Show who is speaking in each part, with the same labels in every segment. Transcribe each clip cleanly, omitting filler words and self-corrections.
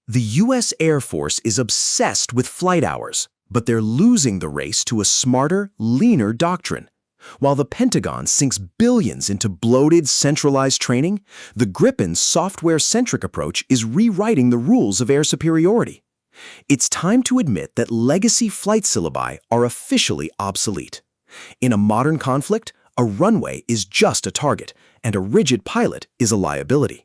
Speaker 1: The U.S. Air Force is obsessed with flight hours, but they're losing the race to a smarter, leaner doctrine. While the Pentagon sinks billions into bloated, centralized training, the Gripen's software-centric approach is rewriting the rules of air superiority. It's time to admit that legacy flight syllabi are officially obsolete. In a modern conflict, a runway is just a target, and a rigid pilot is a liability.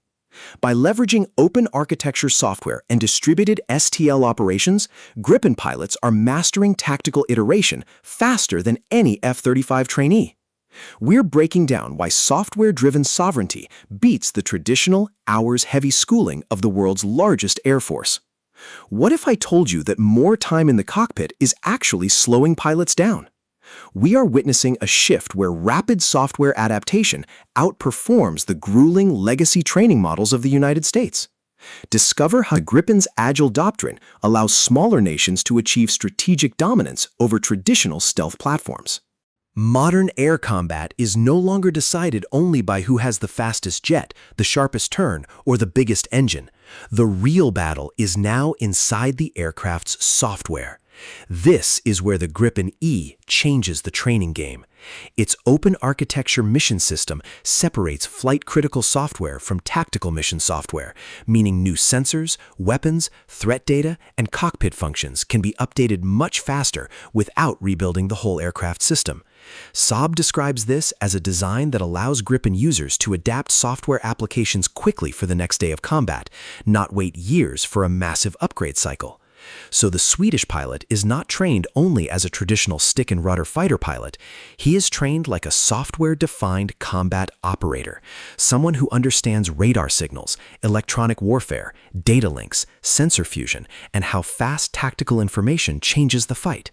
Speaker 1: By leveraging open architecture software and distributed STL operations, Gripen pilots are mastering tactical iteration faster than any F-35 trainee. We're breaking down why software-driven sovereignty beats the traditional, hours-heavy schooling of the world's largest air force. What if I told you that more time in the cockpit is actually slowing pilots down? We are witnessing a shift where rapid software adaptation outperforms the grueling legacy training models of the United States. Discover how Gripen's agile doctrine allows smaller nations to achieve strategic dominance over traditional stealth platforms. Modern air combat is no longer decided only by who has the fastest jet, the sharpest turn, or the biggest engine. The real battle is now inside the aircraft's software. This is where the Gripen E changes the training game. Its open architecture mission system separates flight-critical software from tactical mission software, meaning new sensors, weapons, threat data, and cockpit functions can be updated much faster without rebuilding the whole aircraft system. Saab describes this as a design that allows Gripen users to adapt software applications quickly for the next day of combat, not wait years for a massive upgrade cycle. So the Swedish pilot is not trained only as a traditional stick-and-rudder fighter pilot. He is trained like a software-defined combat operator, someone who understands radar signals, electronic warfare, data links, sensor fusion, and how fast tactical information changes the fight.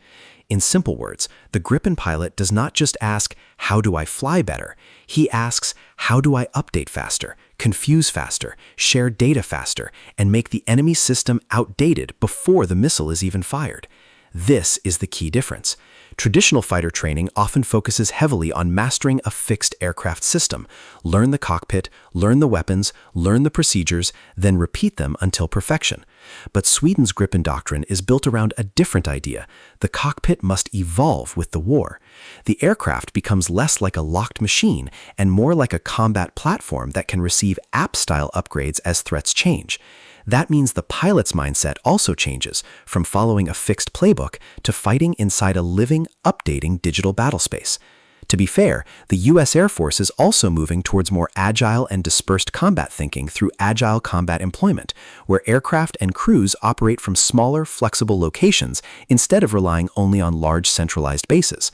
Speaker 1: In simple words, the Gripen pilot does not just ask, "How do I fly better?" He asks, "How do I update faster, confuse faster, share data faster, and make the enemy system outdated before the missile is even fired?" This is the key difference. Traditional fighter training often focuses heavily on mastering a fixed aircraft system. Learn the cockpit, learn the weapons, learn the procedures, then repeat them until perfection. But Sweden's Gripen doctrine is built around a different idea. The cockpit must evolve with the war. The aircraft becomes less like a locked machine and more like a combat platform that can receive app-style upgrades as threats change. That means the pilot's mindset also changes from following a fixed playbook to fighting inside a living, updating digital battlespace. To be fair, the U.S. Air Force is also moving towards more agile and dispersed combat thinking through agile combat employment, where aircraft and crews operate from smaller, flexible locations instead of relying only on large centralized bases.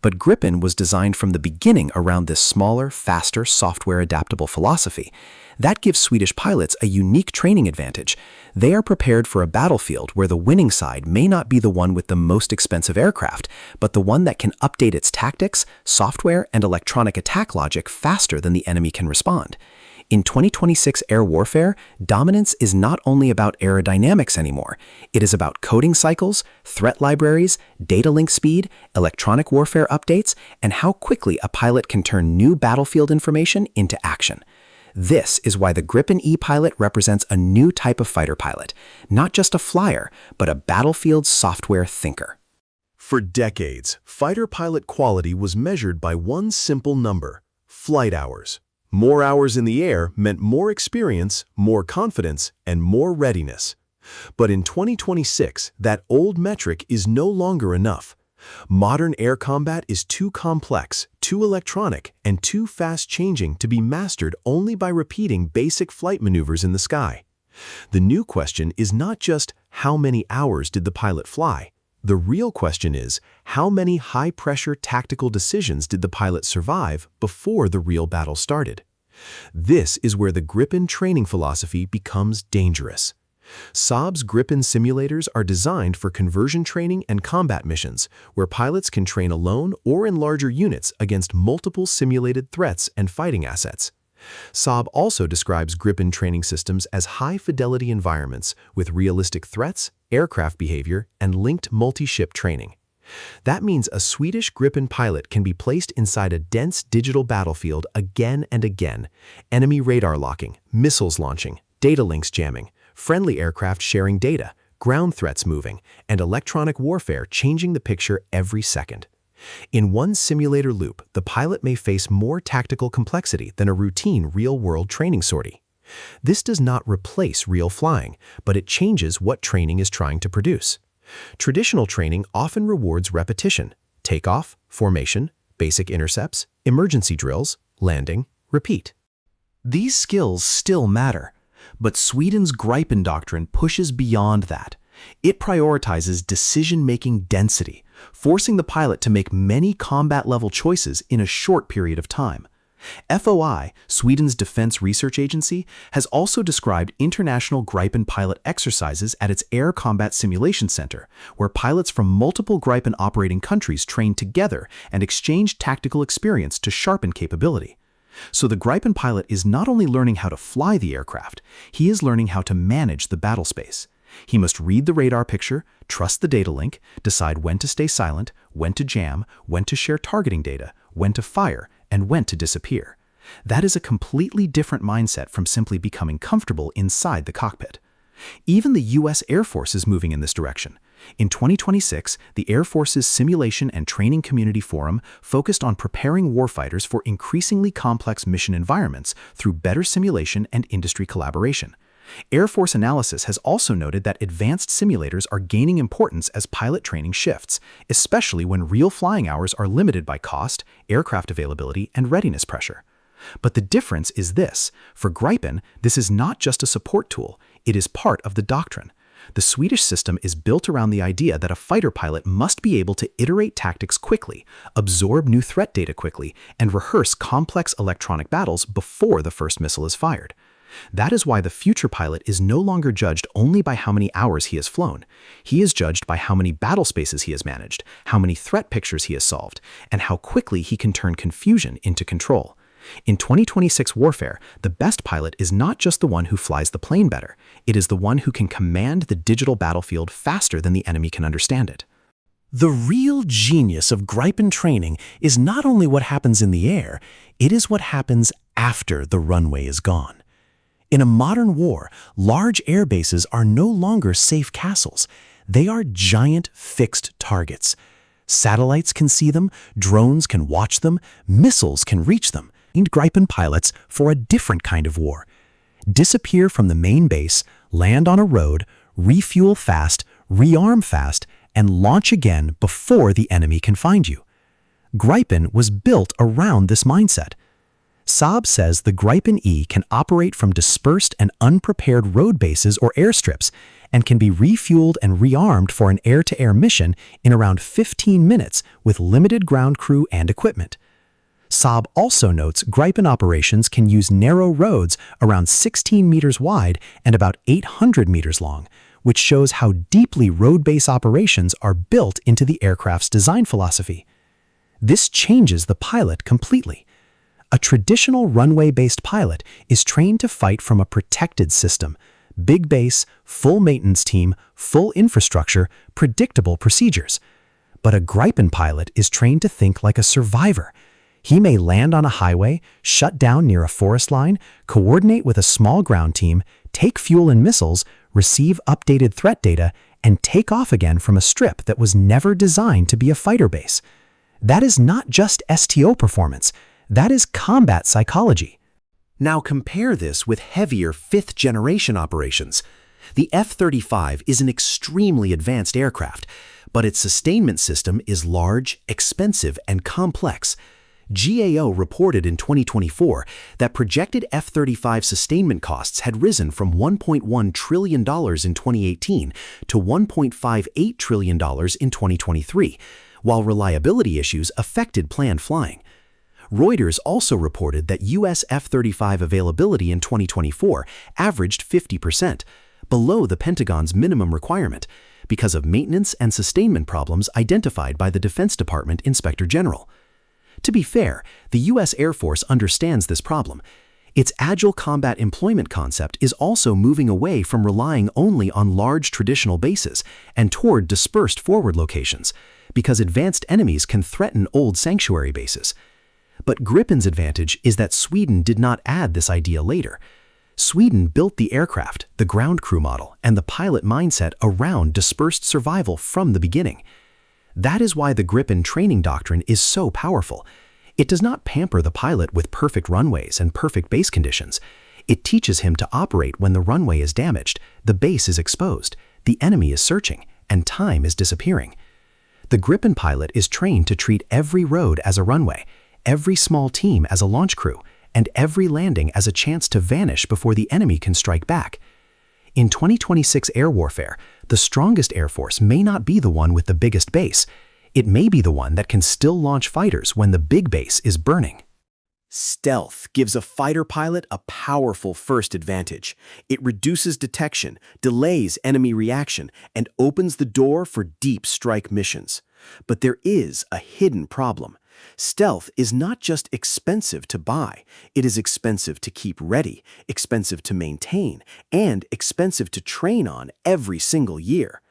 Speaker 1: But Gripen was designed from the beginning around this smaller, faster, software-adaptable philosophy. That gives Swedish pilots a unique training advantage. They are prepared for a battlefield where the winning side may not be the one with the most expensive aircraft, but the one that can update its tactics, software, and electronic attack logic faster than the enemy can respond. In 2026 air warfare, dominance is not only about aerodynamics anymore. It is about coding cycles, threat libraries, data link speed, electronic warfare updates, and how quickly a pilot can turn new battlefield information into action. This is why the Gripen E pilot represents a new type of fighter pilot, not just a flyer, but a battlefield software thinker.
Speaker 2: For decades, fighter pilot quality was measured by one simple number: flight hours. More hours in the air meant more experience, more confidence, and more readiness. But in 2026, that old metric is no longer enough. Modern air combat is too complex, too electronic, and too fast-changing to be mastered only by repeating basic flight maneuvers in the sky. The new question is not just how many hours did the pilot fly. The real question is, how many high-pressure tactical decisions did the pilot survive before the real battle started? This is where the Gripen training philosophy becomes dangerous. Saab's Gripen simulators are designed for conversion training and combat missions, where pilots can train alone or in larger units against multiple simulated threats and fighting assets. Saab also describes Gripen training systems as high-fidelity environments with realistic threats, aircraft behavior, and linked multi-ship training. That means a Swedish Gripen pilot can be placed inside a dense digital battlefield again and again, enemy radar locking, missiles launching, data links jamming, friendly aircraft sharing data, ground threats moving, and electronic warfare changing the picture every second. In one simulator loop, the pilot may face more tactical complexity than a routine real-world training sortie. This does not replace real flying, but it changes what training is trying to produce. Traditional training often rewards repetition: takeoff, formation, basic intercepts, emergency drills, landing, repeat.
Speaker 1: These skills still matter, but Sweden's Gripen doctrine pushes beyond that. It prioritizes decision-making density, forcing the pilot to make many combat-level choices in a short period of time. FOI, Sweden's Defense Research Agency, has also described international Gripen pilot exercises at its Air Combat Simulation Center, where pilots from multiple Gripen operating countries train together and exchange tactical experience to sharpen capability. So the Gripen pilot is not only learning how to fly the aircraft, he is learning how to manage the battlespace. He must read the radar picture, trust the data link, decide when to stay silent, when to jam, when to share targeting data, when to fire, and when to disappear. That is a completely different mindset from simply becoming comfortable inside the cockpit. Even the U.S. Air Force is moving in this direction. In 2026, the Air Force's Simulation and Training Community Forum focused on preparing warfighters for increasingly complex mission environments through better simulation and industry collaboration. Air Force analysis has also noted that advanced simulators are gaining importance as pilot training shifts, especially when real flying hours are limited by cost, aircraft availability, and readiness pressure. But the difference is this: for Gripen, this is not just a support tool, it is part of the doctrine. The Swedish system is built around the idea that a fighter pilot must be able to iterate tactics quickly, absorb new threat data quickly, and rehearse complex electronic battles before the first missile is fired. That is why the future pilot is no longer judged only by how many hours he has flown. He is judged by how many battle spaces he has managed, how many threat pictures he has solved, and how quickly he can turn confusion into control. In 2026 warfare, the best pilot is not just the one who flies the plane better. It is the one who can command the digital battlefield faster than the enemy can understand it. The real genius of Gripen training is not only what happens in the air, it is what happens after the runway is gone. In a modern war, large air bases are no longer safe castles. They are giant fixed targets. Satellites can see them, drones can watch them, missiles can reach them. And Gripen pilots for a different kind of war. Disappear from the main base, land on a road, refuel fast, rearm fast, and launch again before the enemy can find you. Gripen was built around this mindset. Saab says the Gripen E can operate from dispersed and unprepared road bases or airstrips and can be refueled and rearmed for an air-to-air mission in around 15 minutes with limited ground crew and equipment. Saab also notes Gripen operations can use narrow roads around 16 meters wide and about 800 meters long, which shows how deeply road-based operations are built into the aircraft's design philosophy. This changes the pilot completely. A traditional runway-based pilot is trained to fight from a protected system: big base, full maintenance team, full infrastructure, predictable procedures. But a Gripen pilot is trained to think like a survivor. He may land on a highway, shut down near a forest line, coordinate with a small ground team, take fuel and missiles, receive updated threat data, and take off again from a strip that was never designed to be a fighter base. That is not just STO performance. That is combat psychology. Now compare this with heavier fifth-generation operations. The F-35 is an extremely advanced aircraft, but its sustainment system is large, expensive, and complex. GAO reported in 2024 that projected F-35 sustainment costs had risen from $1.1 trillion in 2018 to $1.58 trillion in 2023, while reliability issues affected planned flying. Reuters also reported that U.S. F-35 availability in 2024 averaged 50%, below the Pentagon's minimum requirement, because of maintenance and sustainment problems identified by the Defense Department Inspector General. To be fair, the U.S. Air Force understands this problem. Its agile combat employment concept is also moving away from relying only on large traditional bases and toward dispersed forward locations, because advanced enemies can threaten old sanctuary bases. But Gripen's advantage is that Sweden did not add this idea later. Sweden built the aircraft, the ground crew model, and the pilot mindset around dispersed survival from the beginning. That is why the Gripen training doctrine is so powerful. It does not pamper the pilot with perfect runways and perfect base conditions. It teaches him to operate when the runway is damaged, the base is exposed, the enemy is searching, and time is disappearing. The Gripen pilot is trained to treat every road as a runway, every small team as a launch crew, and every landing as a chance to vanish before the enemy can strike back. In 2026 air warfare, the strongest air force may not be the one with the biggest base. It may be the one that can still launch fighters when the big base is burning.
Speaker 2: Stealth gives a fighter pilot a powerful first advantage. It reduces detection, delays enemy reaction, and opens the door for deep strike missions. But there is a hidden problem. Stealth is not just expensive to buy, it is expensive to keep ready, expensive to maintain, and expensive to train on every single year.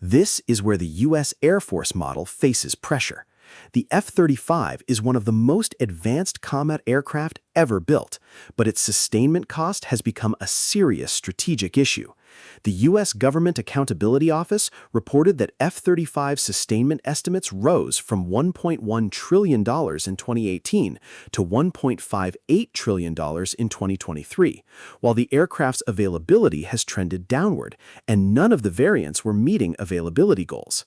Speaker 2: This is where the U.S. Air Force model faces pressure. The F-35 is one of the most advanced combat aircraft ever built, but its sustainment cost has become a serious strategic issue. The U.S. Government Accountability Office reported that F-35 sustainment estimates rose from $1.1 trillion in 2018 to $1.58 trillion in 2023, while the aircraft's availability has trended downward, and none of the variants were meeting availability goals.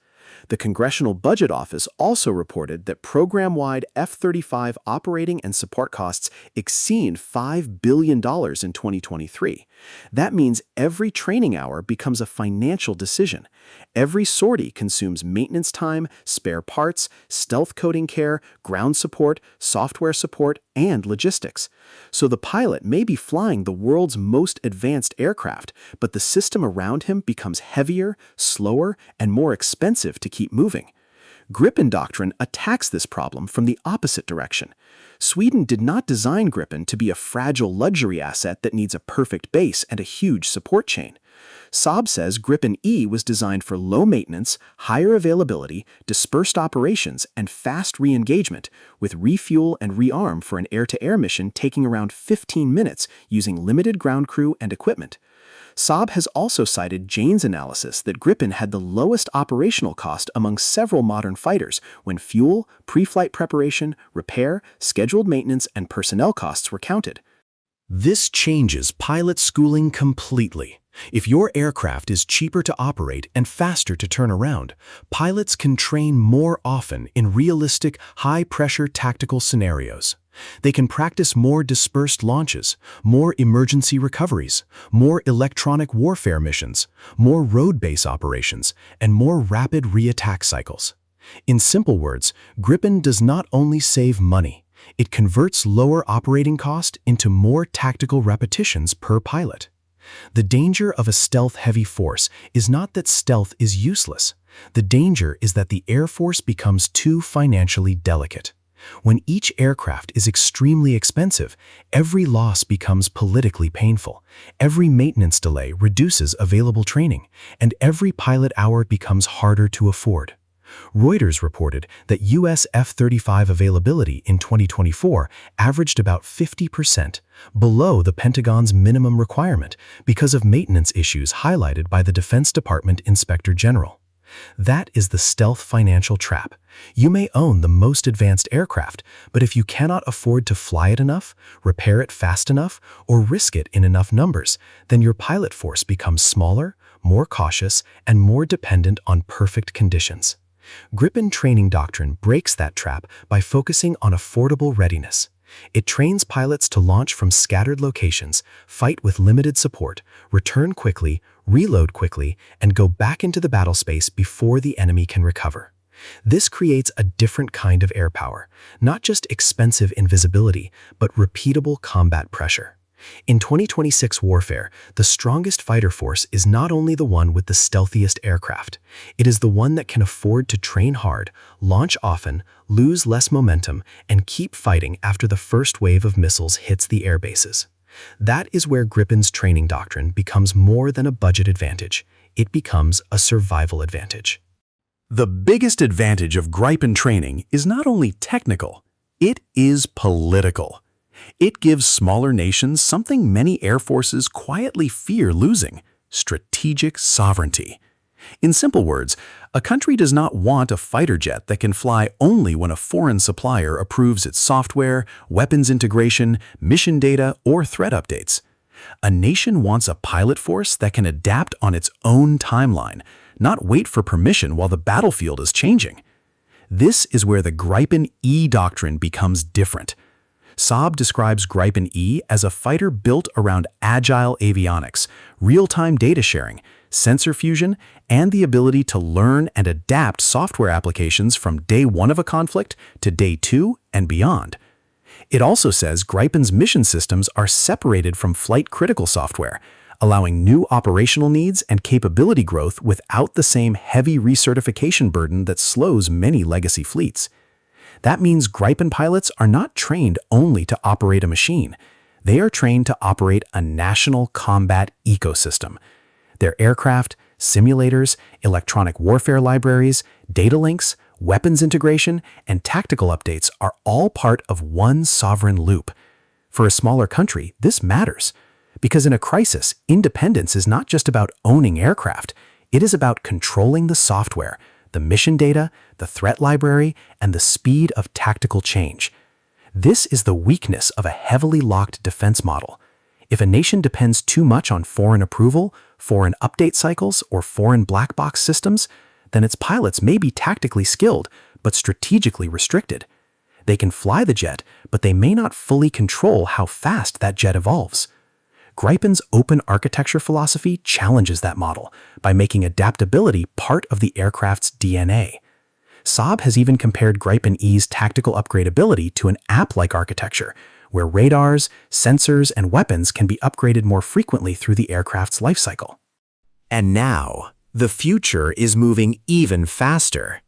Speaker 2: The Congressional Budget Office also reported that program-wide F-35 operating and support costs exceed $5 billion in 2023. That means every training hour becomes a financial decision. Every sortie consumes maintenance time, spare parts, stealth coding care, ground support, software support, and logistics. So the pilot may be flying the world's most advanced aircraft, but the system around him becomes heavier, slower, and more expensive to keep moving. Gripen doctrine attacks this problem from the opposite direction. Sweden did not design Gripen to be a fragile luxury asset that needs a perfect base and a huge support chain. Saab says Gripen E was designed for low maintenance, higher availability, dispersed operations, and fast re-engagement, with refuel and rearm for an air-to-air mission taking around 15 minutes using limited ground crew and equipment. Saab has also cited Jane's analysis that Gripen had the lowest operational cost among several modern fighters when fuel, pre-flight preparation, repair, scheduled maintenance, and personnel costs were counted.
Speaker 1: This changes pilot schooling completely. If your aircraft is cheaper to operate and faster to turn around, pilots can train more often in realistic, high-pressure tactical scenarios. They can practice more dispersed launches, more emergency recoveries, more electronic warfare missions, more road-base operations, and more rapid re-attack cycles. In simple words, Gripen does not only save money, it converts lower operating cost into more tactical repetitions per pilot. The danger of a stealth-heavy force is not that stealth is useless. The danger is that the Air Force becomes too financially delicate. When each aircraft is extremely expensive, every loss becomes politically painful. Every maintenance delay reduces available training, and every pilot hour becomes harder to afford. Reuters reported that U.S. F-35 availability in 2024 averaged about 50%, below the Pentagon's minimum requirement because of maintenance issues highlighted by the Defense Department Inspector General. That is the stealth financial trap. You may own the most advanced aircraft, but if you cannot afford to fly it enough, repair it fast enough, or risk it in enough numbers, then your pilot force becomes smaller, more cautious, and more dependent on perfect conditions. Gripen training doctrine breaks that trap by focusing on affordable readiness. It trains pilots to launch from scattered locations, fight with limited support, return quickly, reload quickly, and go back into the battle space before the enemy can recover. This creates a different kind of air power, not just expensive invisibility, but repeatable combat pressure. In 2026 warfare, the strongest fighter force is not only the one with the stealthiest aircraft, it is the one that can afford to train hard, launch often, lose less momentum, and keep fighting after the first wave of missiles hits the air bases. That is where Gripen's training doctrine becomes more than a budget advantage. It becomes a survival advantage.
Speaker 2: The biggest advantage of Gripen training is not only technical, it is political. It gives smaller nations something many air forces quietly fear losing: strategic sovereignty. In simple words, a country does not want a fighter jet that can fly only when a foreign supplier approves its software, weapons integration, mission data, or threat updates. A nation wants a pilot force that can adapt on its own timeline, not wait for permission while the battlefield is changing. This is where the Gripen E doctrine becomes different. Saab describes Gripen E as a fighter built around agile avionics, real-time data sharing, sensor fusion, and the ability to learn and adapt software applications from day one of a conflict to day two and beyond. It also says Gripen's mission systems are separated from flight-critical software, allowing new operational needs and capability growth without the same heavy recertification burden that slows many legacy fleets. That means Gripen pilots are not trained only to operate a machine. They are trained to operate a national combat ecosystem. Their aircraft, simulators, electronic warfare libraries, data links, weapons integration, and tactical updates are all part of one sovereign loop. For a smaller country, this matters. Because in a crisis, independence is not just about owning aircraft. It is about controlling the software, the mission data, the threat library, and the speed of tactical change. This is the weakness of a heavily locked defense model. If a nation depends too much on foreign approval, foreign update cycles, or foreign black box systems, then its pilots may be tactically skilled, but strategically restricted. They can fly the jet, but they may not fully control how fast that jet evolves. Gripen's open architecture philosophy challenges that model by making adaptability part of the aircraft's DNA. Saab has even compared Gripen E's tactical upgradability to an app-like architecture, where radars, sensors, and weapons can be upgraded more frequently through the aircraft's lifecycle.
Speaker 1: And now, the future is moving even faster.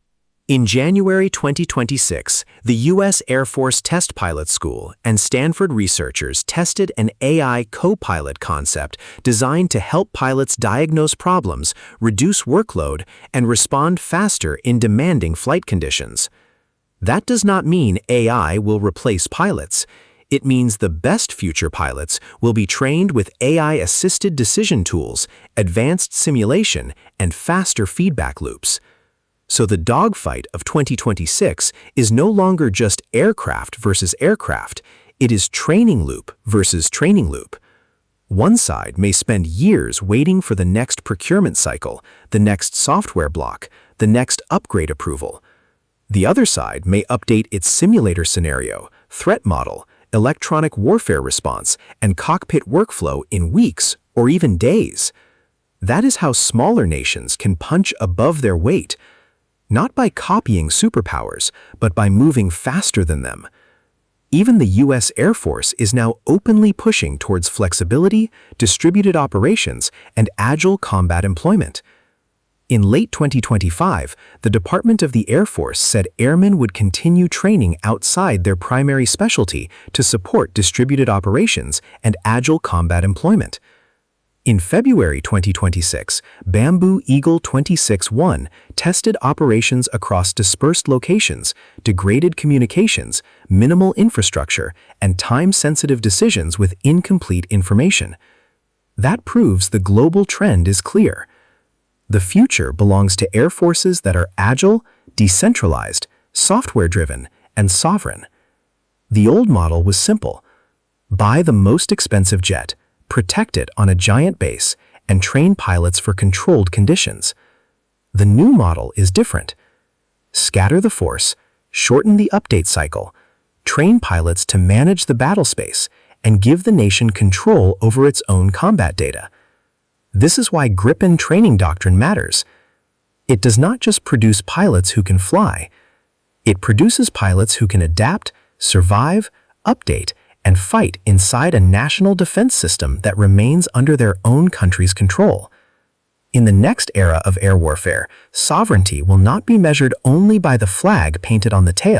Speaker 1: In January 2026, the U.S. Air Force Test Pilot School and Stanford researchers tested an AI co-pilot concept designed to help pilots diagnose problems, reduce workload, and respond faster in demanding flight conditions. That does not mean AI will replace pilots. It means the best future pilots will be trained with AI-assisted decision tools, advanced simulation, and faster feedback loops. So the dogfight of 2026 is no longer just aircraft versus aircraft, it is training loop versus training loop. One side may spend years waiting for the next procurement cycle, the next software block, the next upgrade approval. The other side may update its simulator scenario, threat model, electronic warfare response, and cockpit workflow in weeks or even days. That is how smaller nations can punch above their weight, not by copying superpowers, but by moving faster than them. Even the U.S. Air Force is now openly pushing towards flexibility, distributed operations, and agile combat employment. In late 2025, the Department of the Air Force said airmen would continue training outside their primary specialty to support distributed operations and agile combat employment. In February 2026, Bamboo Eagle 26-1 tested operations across dispersed locations, degraded communications, minimal infrastructure, and time-sensitive decisions with incomplete information. That proves the global trend is clear. The future belongs to air forces that are agile, decentralized, software-driven, and sovereign. The old model was simple: buy the most expensive jet, protect it on a giant base, and train pilots for controlled conditions. The new model is different. Scatter the force, shorten the update cycle, train pilots to manage the battlespace, and give the nation control over its own combat data. This is why Gripen training doctrine matters. It does not just produce pilots who can fly. It produces pilots who can adapt, survive, update, and fight inside a national defense system that remains under their own country's control. In the next era of air warfare, sovereignty will not be measured only by the flag painted on the tail.